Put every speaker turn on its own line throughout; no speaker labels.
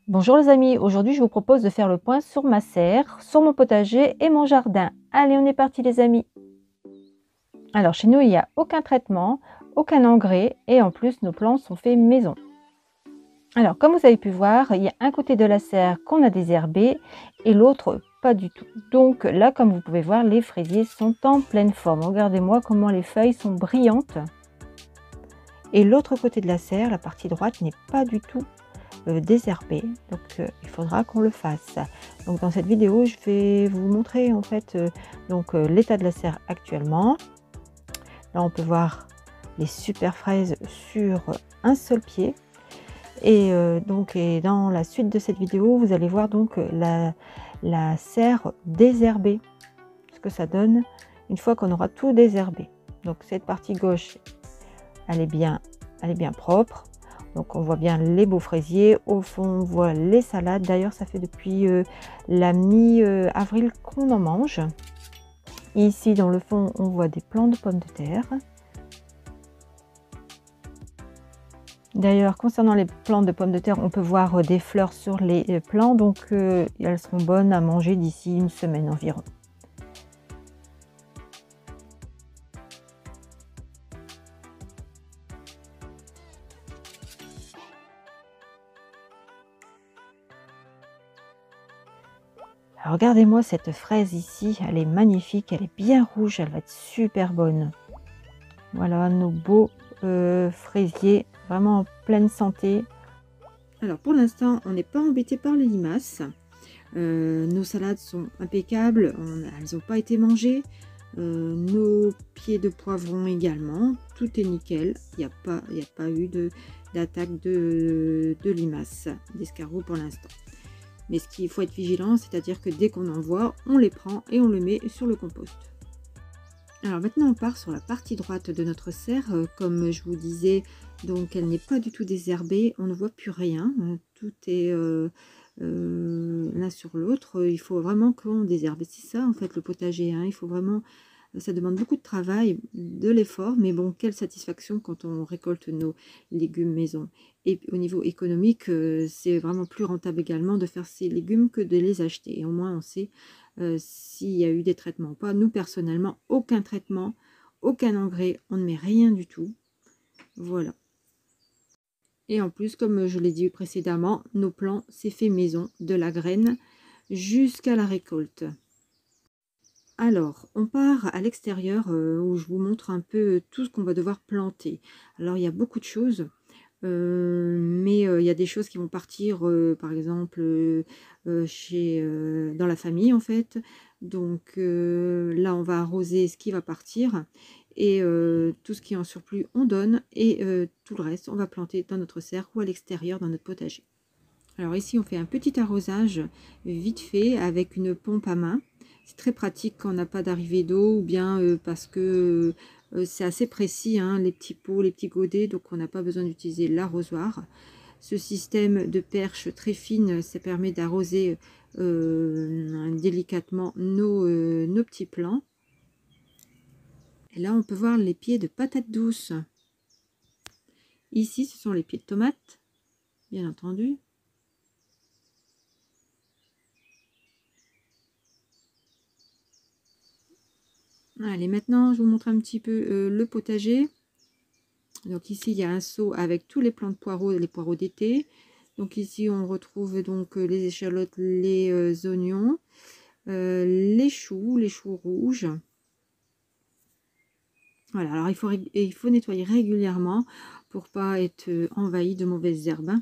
Bonjour les amis, aujourd'hui je vous propose de faire le point sur ma serre, sur mon potager et mon jardin. Allez, on est parti les amis. Alors chez nous il n'y a aucun traitement, aucun engrais et en plus nos plants sont faits maison. Alors comme vous avez pu voir, il y a un côté de la serre qu'on a désherbé et l'autre pas du tout. Donc là comme vous pouvez voir, les fraisiers sont en pleine forme. Regardez-moi comment les feuilles sont brillantes. Et l'autre côté de la serre, la partie droite, n'est pas du tout désherber, donc il faudra qu'on le fasse. Donc dans cette vidéo je vais vous montrer en fait l'état de la serre actuellement. Là on peut voir les super fraises sur un seul pied et dans la suite de cette vidéo vous allez voir donc la serre désherbée, ce que ça donne une fois qu'on aura tout désherbé. Donc cette partie gauche elle est bien propre. Donc on voit bien les beaux fraisiers, au fond on voit les salades. D'ailleurs ça fait depuis la mi-avril qu'on en mange. Ici dans le fond on voit des plants de pommes de terre. D'ailleurs concernant les plants de pommes de terre, on peut voir des fleurs sur les plants, donc elles seront bonnes à manger d'ici une semaine environ. Alors, regardez-moi cette fraise ici, elle est magnifique, elle est bien rouge, elle va être super bonne. Voilà nos beaux fraisiers, vraiment en pleine santé. Alors pour l'instant, on n'est pas embêté par les limaces. Nos salades sont impeccables, elles n'ont pas été mangées. Nos pieds de poivron également, tout est nickel. Il n'y a pas eu d'attaque de limaces, d'escargots pour l'instant. Mais ce qu'il faut être vigilant, c'est-à-dire que dès qu'on en voit, on les prend et on les met sur le compost. Alors maintenant on part sur la partie droite de notre serre. Comme je vous disais, donc elle n'est pas du tout désherbée, on ne voit plus rien, tout est l'un sur l'autre. Il faut vraiment qu'on désherbe, c'est ça en fait le potager, hein. Il faut vraiment, ça demande beaucoup de travail, de l'effort, mais bon, quelle satisfaction quand on récolte nos légumes maison. Et au niveau économique, c'est vraiment plus rentable également de faire ces légumes que de les acheter. Et au moins on sait s'il y a eu des traitements ou pas. Nous personnellement, aucun traitement, aucun engrais, on ne met rien du tout. Voilà. Et en plus, comme je l'ai dit précédemment, nos plants, c'est fait maison, de la graine jusqu'à la récolte. Alors, on part à l'extérieur où je vous montre un peu tout ce qu'on va devoir planter. Alors, il y a beaucoup de choses, mais il y a des choses qui vont partir, par exemple, dans la famille, en fait. Donc, là, on va arroser ce qui va partir. Et tout ce qui est en surplus, on donne. Et tout le reste, on va planter dans notre serre ou à l'extérieur, dans notre potager. Alors ici, on fait un petit arrosage vite fait avec une pompe à main. C'est très pratique quand on n'a pas d'arrivée d'eau ou bien parce que c'est assez précis, hein, les petits pots, les petits godets, donc on n'a pas besoin d'utiliser l'arrosoir. Ce système de perche très fine, ça permet d'arroser délicatement nos petits plants. Et là, on peut voir les pieds de patates douces. Ici, ce sont les pieds de tomates, bien entendu. Allez, maintenant, je vous montre un petit peu le potager. Donc ici, il y a un seau avec tous les plants de poireaux, les poireaux d'été. Donc ici, on retrouve donc les échalotes, les oignons, les choux rouges. Voilà, alors il faut nettoyer régulièrement pour pas être envahi de mauvaises herbes.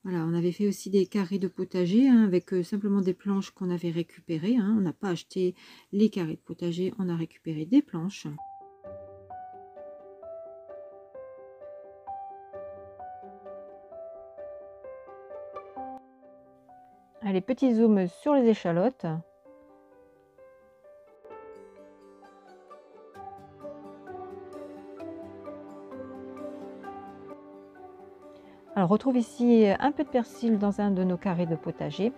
Voilà, on avait fait aussi des carrés de potager hein, avec simplement des planches qu'on avait récupérées. Hein. On n'a pas acheté les carrés de potager, on a récupéré des planches. Allez, petit zoom sur les échalotes. Alors, on retrouve ici un peu de persil dans un de nos carrés de potager.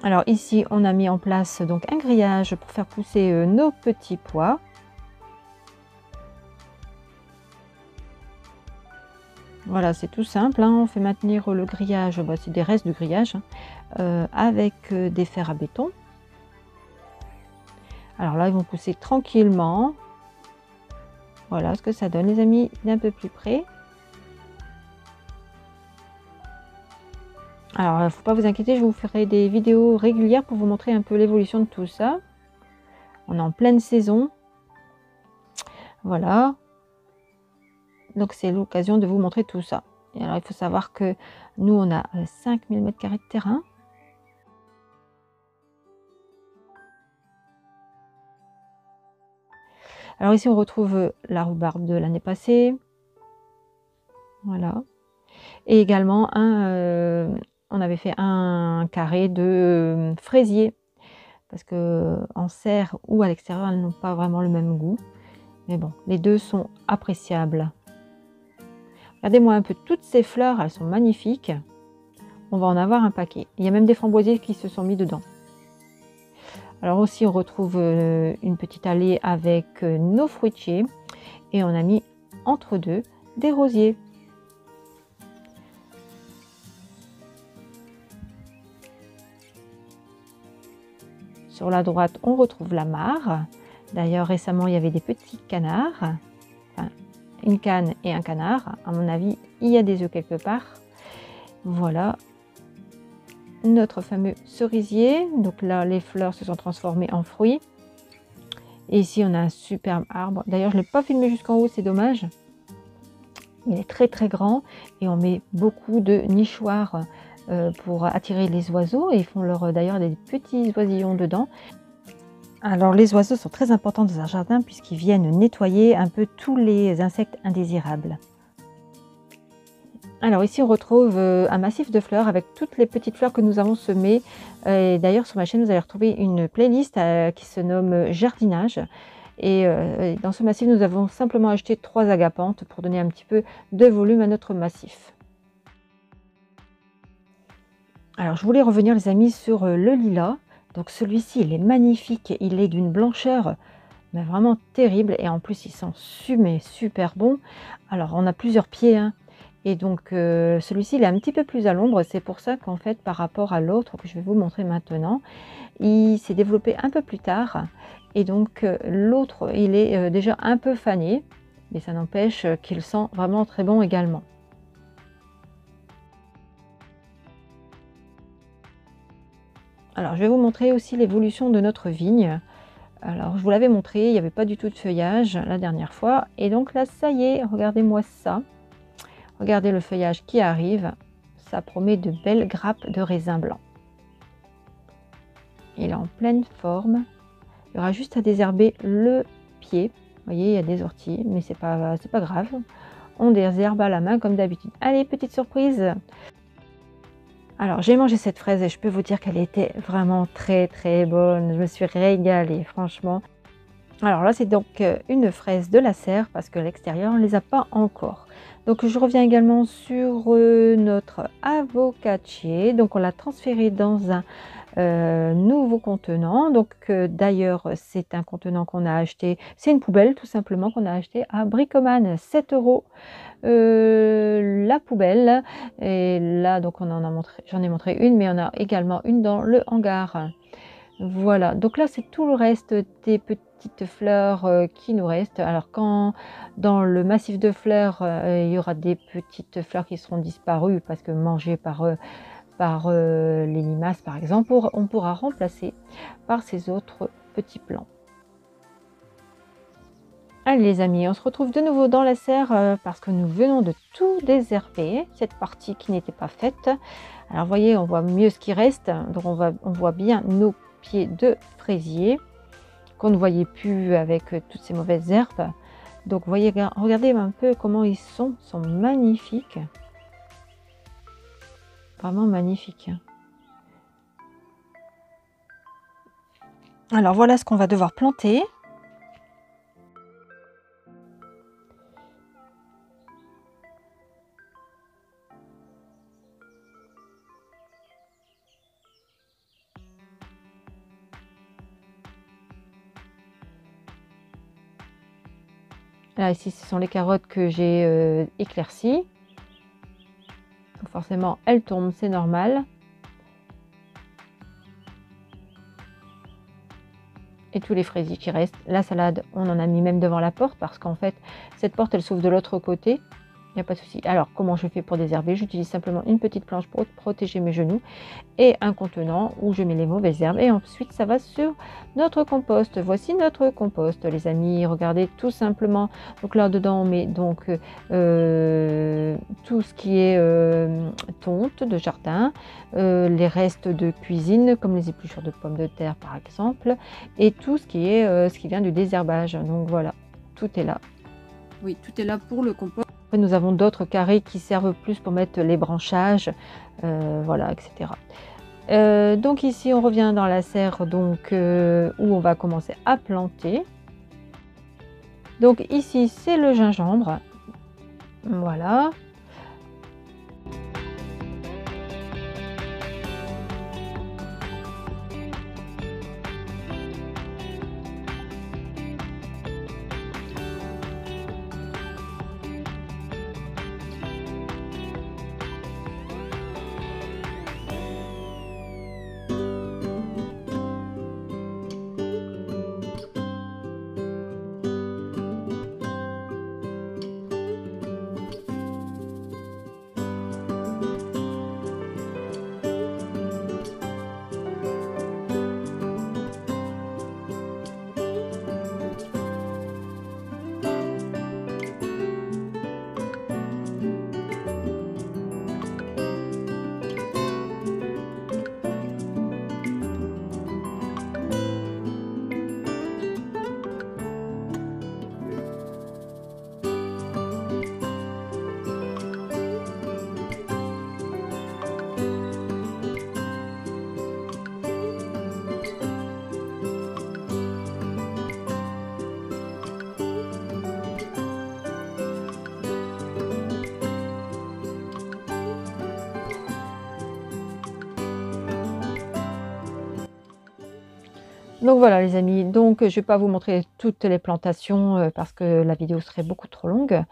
Alors ici, on a mis en place donc un grillage pour faire pousser nos petits pois. Voilà, c'est tout simple, hein. On fait maintenir le grillage, bah, c'est des restes de grillage, hein, avec des fers à béton. Alors là, ils vont pousser tranquillement. Voilà ce que ça donne, les amis, d'un peu plus près. Alors, faut pas vous inquiéter, je vous ferai des vidéos régulières pour vous montrer un peu l'évolution de tout ça. On est en pleine saison. Voilà. Donc, c'est l'occasion de vous montrer tout ça. Et alors, il faut savoir que nous, on a 5000 m² de terrain. Alors ici, on retrouve la rhubarbe de l'année passée. Voilà. Et également, on avait fait un carré de fraisier. Parce que en serre ou à l'extérieur, elles n'ont pas vraiment le même goût. Mais bon, les deux sont appréciables. Regardez-moi un peu toutes ces fleurs, elles sont magnifiques. On va en avoir un paquet. Il y a même des framboisiers qui se sont mis dedans. Alors aussi, on retrouve une petite allée avec nos fruitiers. Et on a mis entre deux des rosiers. Sur la droite, on retrouve la mare. D'ailleurs, récemment, il y avait des petits canards. Enfin, une canne et un canard. À mon avis, il y a des œufs quelque part. Voilà. Notre fameux cerisier. Donc là, les fleurs se sont transformées en fruits. Et ici, on a un superbe arbre. D'ailleurs, je ne l'ai pas filmé jusqu'en haut, c'est dommage. Il est très très grand et on met beaucoup de nichoirs pour attirer les oiseaux. Et ils font d'ailleurs des petits oisillons dedans. Alors les oiseaux sont très importants dans un jardin puisqu'ils viennent nettoyer un peu tous les insectes indésirables. Alors ici on retrouve un massif de fleurs avec toutes les petites fleurs que nous avons semées. Et d'ailleurs sur ma chaîne vous allez retrouver une playlist qui se nomme jardinage. Et dans ce massif nous avons simplement acheté 3 agapantes pour donner un petit peu de volume à notre massif. Alors je voulais revenir les amis sur le lilas. Donc celui-ci il est magnifique, il est d'une blancheur mais vraiment terrible et en plus il sent super bon. Alors on a plusieurs pieds hein, et donc celui-ci il est un petit peu plus à l'ombre, c'est pour ça qu'en fait par rapport à l'autre que je vais vous montrer maintenant, il s'est développé un peu plus tard et donc l'autre il est déjà un peu fané, mais ça n'empêche qu'il sent vraiment très bon également. Alors je vais vous montrer aussi l'évolution de notre vigne. Alors je vous l'avais montré, il n'y avait pas du tout de feuillage la dernière fois. Et donc là, ça y est, regardez-moi ça. Regardez le feuillage qui arrive. Ça promet de belles grappes de raisin blanc. Il est en pleine forme. Il y aura juste à désherber le pied. Vous voyez, il y a des orties, mais c'est pas grave. On désherbe à la main comme d'habitude. Allez, petite surprise. Alors j'ai mangé cette fraise et je peux vous dire qu'elle était vraiment très bonne. Je me suis régalée, franchement. Alors là, c'est donc une fraise de la serre parce que l'extérieur, on ne les a pas encore. Donc je reviens également sur notre avocatier. Donc on l'a transféré dans un nouveau contenant. Donc d'ailleurs, c'est un contenant qu'on a acheté. C'est une poubelle tout simplement qu'on a acheté à Bricoman, 7 € la poubelle. Et là, donc j'en ai montré une, mais on a également une dans le hangar. Voilà, donc là c'est tout le reste des petites fleurs qui nous restent. Alors quand dans le massif de fleurs, il y aura des petites fleurs qui seront disparues parce que mangées par les limaces par exemple, on pourra remplacer par ces autres petits plants. Allez les amis, on se retrouve de nouveau dans la serre parce que nous venons de tout désherber, cette partie qui n'était pas faite. Alors vous voyez, on voit mieux ce qui reste, donc on voit bien nos pieds de fraisier qu'on ne voyait plus avec toutes ces mauvaises herbes. Donc vous voyez, regardez un peu comment ils sont magnifiques. Vraiment magnifiques. Alors voilà ce qu'on va devoir planter. Là, ici, ce sont les carottes que j'ai éclaircies. forcément elles tombent, c'est normal. Et tous les fraisiers qui restent. La salade, on en a mis même devant la porte parce qu'en fait, cette porte, elle s'ouvre de l'autre côté. Il n'y a pas de souci. Alors, comment je fais pour désherber? J'utilise simplement une petite planche pour protéger mes genoux et un contenant où je mets les mauvaises herbes. Et ensuite, ça va sur notre compost. Voici notre compost, les amis. Regardez tout simplement. Donc là, dedans, on met donc tout ce qui est tonte de jardin, les restes de cuisine, comme les épluchures de pommes de terre, par exemple, et tout ce qui est ce qui vient du désherbage. Donc voilà, tout est là.
Oui, tout est là pour le compost.
Après, nous avons d'autres carrés qui servent plus pour mettre les branchages, voilà, etc. Donc ici, on revient dans la serre donc, où on va commencer à planter. Donc ici, c'est le gingembre. Voilà. Donc voilà les amis, donc je ne vais pas vous montrer toutes les plantations parce que la vidéo serait beaucoup trop longue.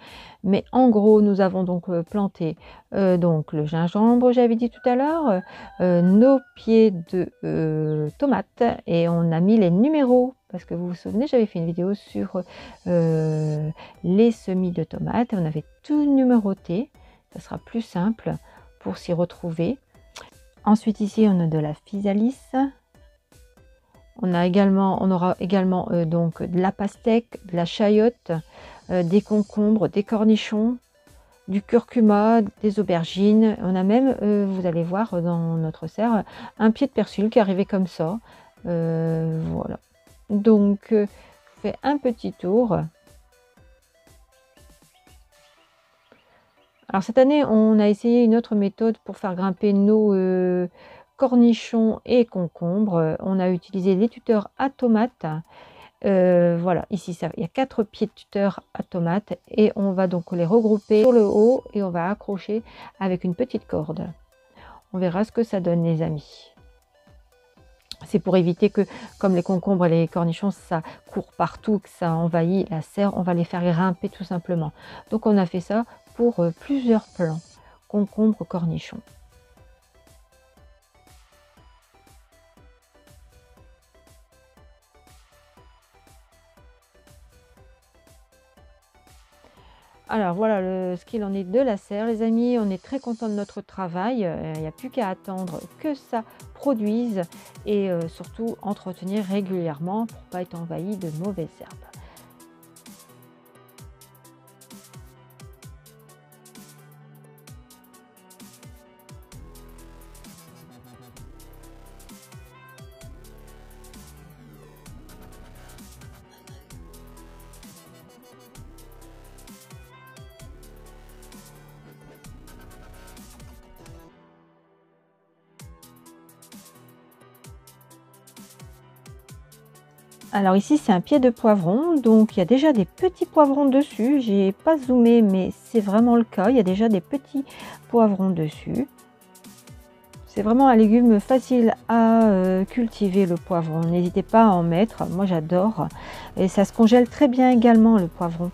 Mais en gros, nous avons donc planté donc le gingembre, j'avais dit tout à l'heure, nos pieds de tomates et on a mis les numéros. Parce que vous vous souvenez, j'avais fait une vidéo sur les semis de tomates. On avait tout numéroté. Ça sera plus simple pour s'y retrouver. Ensuite ici, on a de la physalis. On aura également donc de la pastèque, de la chayote, des concombres, des cornichons, du curcuma, des aubergines. On a même, vous allez voir dans notre serre, un pied de persil qui est arrivé comme ça. Voilà. Donc, je fais un petit tour. Alors cette année, on a essayé une autre méthode pour faire grimper nos cornichons et concombres. On a utilisé les tuteurs à tomates. Voilà, ici il y a 4 pieds de tuteurs à tomates et on va donc les regrouper sur le haut et on va accrocher avec une petite corde. On verra ce que ça donne les amis. C'est pour éviter que, comme les concombres et les cornichons, ça court partout, que ça envahit la serre, on va les faire grimper tout simplement. Donc on a fait ça pour plusieurs plants, concombres, cornichons. Alors voilà ce qu'il en est de la serre les amis, on est très content de notre travail, il n'y a plus qu'à attendre que ça produise et surtout entretenir régulièrement pour ne pas être envahi de mauvaises herbes. Alors ici c'est un pied de poivron, donc il y a déjà des petits poivrons dessus, j'ai pas zoomé mais c'est vraiment le cas, il y a déjà des petits poivrons dessus. C'est vraiment un légume facile à cultiver le poivron, n'hésitez pas à en mettre, moi j'adore et ça se congèle très bien également le poivron.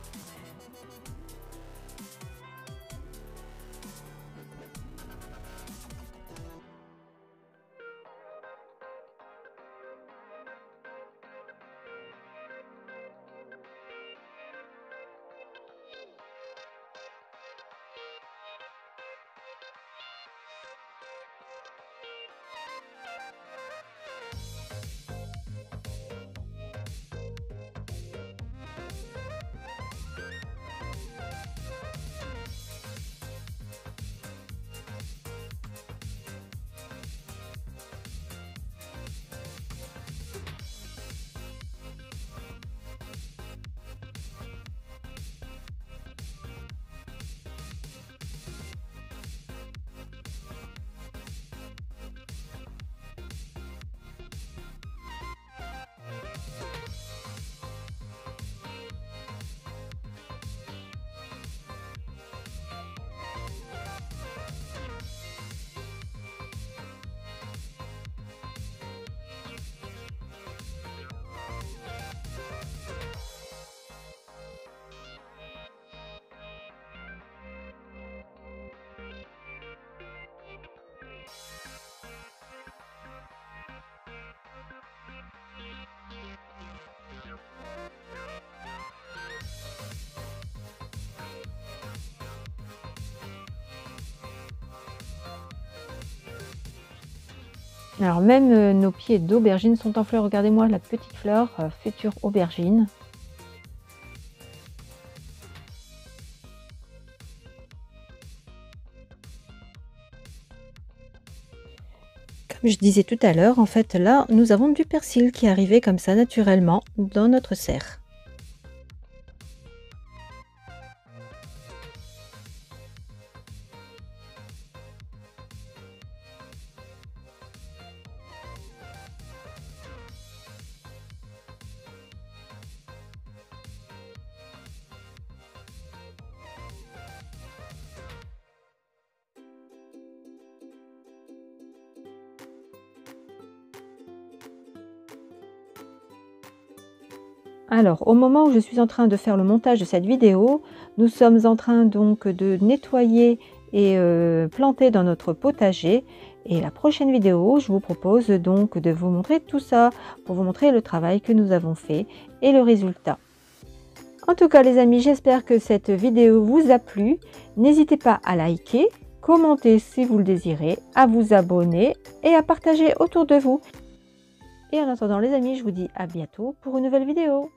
Alors même nos pieds d'aubergine sont en fleurs. Regardez-moi la petite fleur, future aubergine. Comme je disais tout à l'heure, en fait là, nous avons du persil qui est arrivé comme ça naturellement dans notre serre. Alors, au moment où je suis en train de faire le montage de cette vidéo, nous sommes en train donc de nettoyer et planter dans notre potager. Et la prochaine vidéo, je vous propose donc de vous montrer tout ça, pour vous montrer le travail que nous avons fait et le résultat. En tout cas les amis, j'espère que cette vidéo vous a plu. N'hésitez pas à liker, commenter si vous le désirez, à vous abonner et à partager autour de vous. Et en attendant les amis, je vous dis à bientôt pour une nouvelle vidéo.